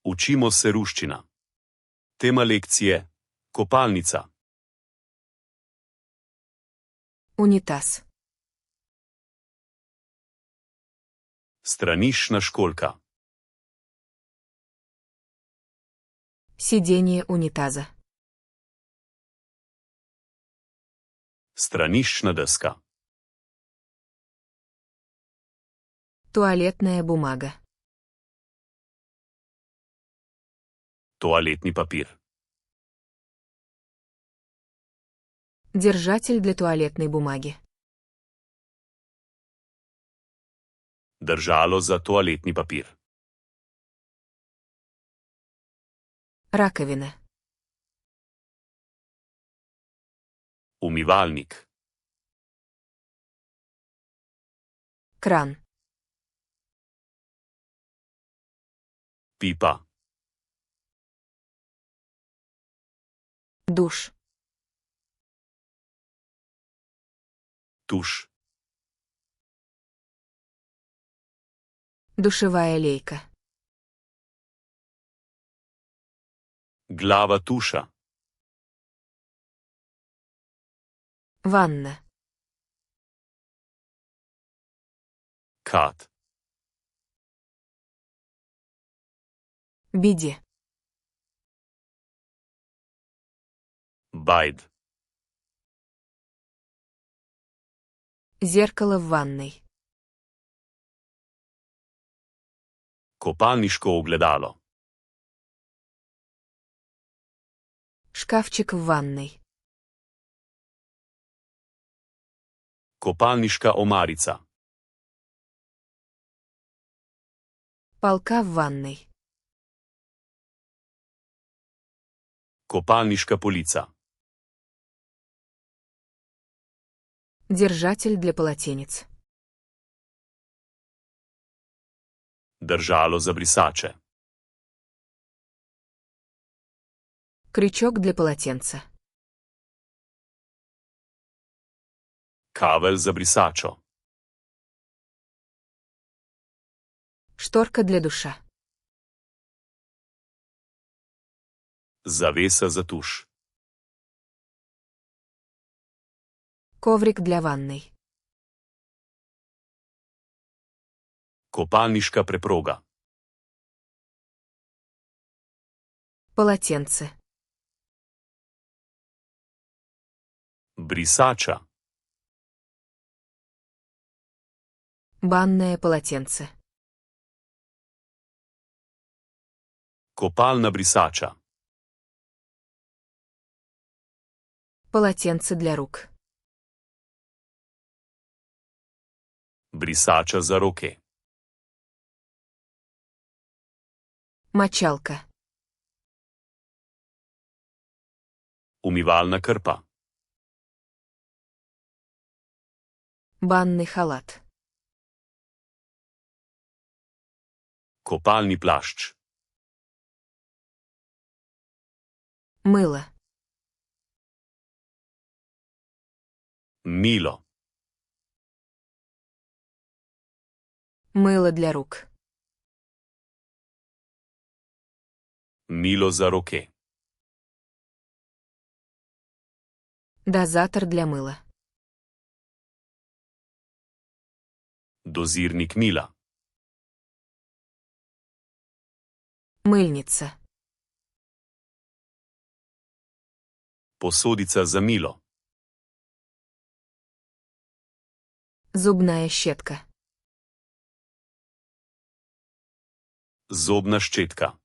Učimo se ruščina. Tema lekcije: kopalnica. Унитаз. Straniščna školjka. Сиденье унитаза. Straniščna deska. Туалетная бумага. Toaletni papir. Держатель для туалетной бумаги. Držalo za toaletni papir. Раковина. Umivalnik. Кран. Pipa. Душ. Tuš. Душевая лейка. Glava tuša. Ванна. Kat. Биде. Bajd. Зеркало в ванной. Kopalniško ogledalo. Шкафчик в ванной. Kopalniška omarica. Полка в ванной. Kopalniška polica. Держатель для полотенец. Držalo za brisače. Крючок для полотенца. Kavelj za brisačo. Шторка для душа. Zavesa za tuš. Коврик для ванной. Kopalniška preproga. Полотенце. Brisača. Банное полотенце. Kopalna brisača. Полотенце для рук. Brisača za roke. Мочалка. Umivalna krpa. Банный халат. Kopalni plašč. Мыло. Milo. Мыло для рук. Milo za roke. Дозатор для мыла. Dozirnik mila. Мыльница. Posodica za milo. Зубная щетка. Zobna ščetka.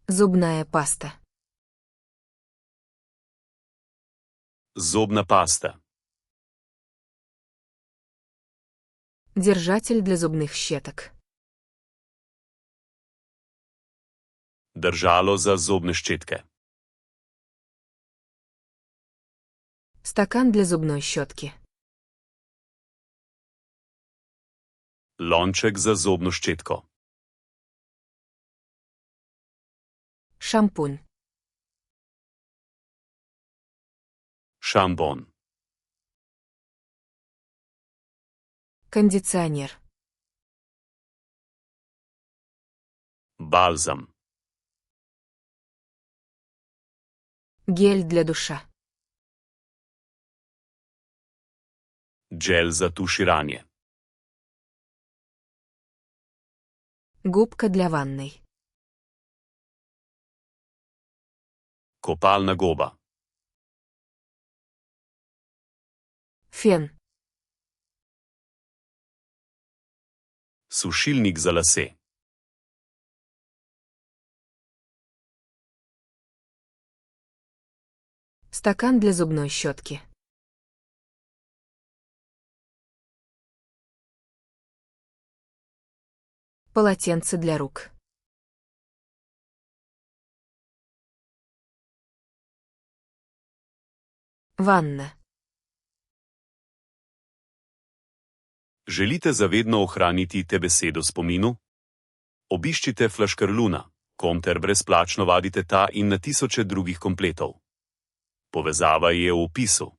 Зубная паста. Zobna pasta. Держатель для зубных щеток. Držalo za zobne ščetke. Стакан для зубной щетки. Lonček za zobno ščetko. Шампунь. Šampon. Кондиционер. Balzam. Гель для душа. Gel za tuširanje. Губка для ванной. Kopalna goba. Фен. Sušilnik za lase. Стакан для зубной щетки. Полотенце для рук. Ванна. Želite zavedno ohraniti te besede v spominu? Obiščite Flaškarluna, ter brezplačno vadite ta in na tisoče drugih kompletov. Povezava je v opisu.